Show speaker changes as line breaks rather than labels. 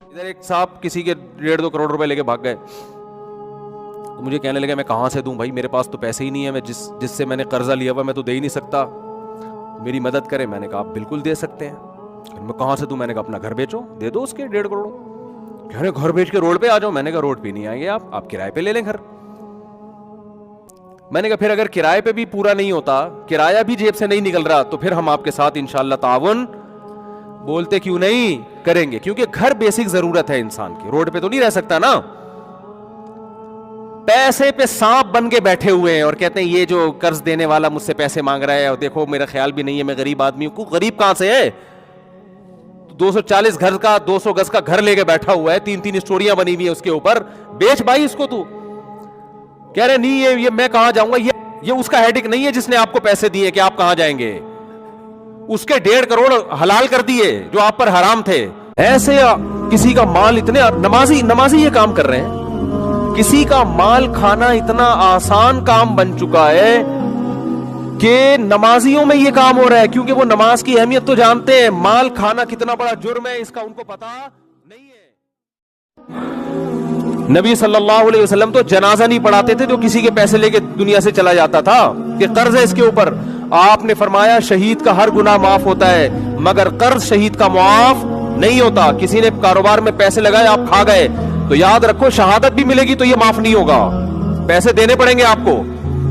ادھر ایک صاحب کسی کے 1.5-2 کروڑ روپے لے کے بھاگ گئے, تو مجھے کہنے لگے میں کہاں سے دوں بھائی, میرے پاس تو پیسے ہی نہیں ہے, میں جس سے میں نے قرضہ لیا ہوا میں تو دے ہی نہیں سکتا, میری مدد کرے. میں نے کہا آپ بالکل دے سکتے ہیں. میں کہاں سے دوں؟ میں نے کہا اپنا گھر بیچو, دے دو اس کے 1.5 کروڑ. کہہ رہے گھر بیچ کے روڈ پہ آ جاؤ. میں نے کہا روڈ پہ نہیں آئیں گے آپ کرائے پہ لے لیں گھر. میں نے کہا پھر اگر کرائے پہ بھی پورا نہیں ہوتا, کرایہ بھی جیب سے نہیں نکل رہا, تو پھر ہم آپ کے ساتھ انشاءاللہ تعاون بولتے کیوں نہیں کریں گے, کیونکہ گھر بیسک ضرورت ہے انسان کی, روڈ پہ تو نہیں رہ سکتا نا. پیسے پہ سانپ بن کے بیٹھے ہوئے ہیں اور کہتے ہیں یہ جو قرض دینے والا مجھ سے پیسے مانگ رہا ہے, اور دیکھو میرا خیال بھی نہیں ہے, میں غریب آدمی ہوں. غریب کہاں سے ہے؟ 240 گھر کا 200 گز کا گھر لے کے بیٹھا ہوا ہے, 3 اسٹوریاں بنی ہوئی ہیں اس کے اوپر, بیچ بھائی اس کو. تو کہہ رہے نہیں یہ میں کہاں جاؤں گا, یہ اس کا ہیڈک نہیں ہے جس نے آپ کو پیسے دیے کہ آپ کہاں جائیں گے. اس کے 1.5 کروڑ حلال کر دیے جو آپ پر حرام تھے. ایسے کسی کا مال اتنے نمازی یہ کام کر رہے ہیں, کسی کا مال کھانا اتنا آسان کام بن چکا ہے کہ نمازیوں میں یہ کام ہو رہا ہے, کیونکہ وہ نماز کی اہمیت تو جانتے ہیں, مال کھانا کتنا بڑا جرم ہے اس کا ان کو پتا نہیں ہے. نبی صلی اللہ علیہ وسلم تو جنازہ نہیں پڑھاتے تھے جو کسی کے پیسے لے کے دنیا سے چلا جاتا تھا کہ قرض ہے اس کے اوپر. آپ نے فرمایا شہید کا ہر گناہ معاف ہوتا ہے مگر قرض شہید کا معاف نہیں ہوتا. کسی نے کاروبار میں پیسے لگائے, آپ کھا گئے, تو یاد رکھو شہادت بھی ملے گی تو یہ معاف نہیں ہوگا, پیسے دینے پڑیں گے آپ کو.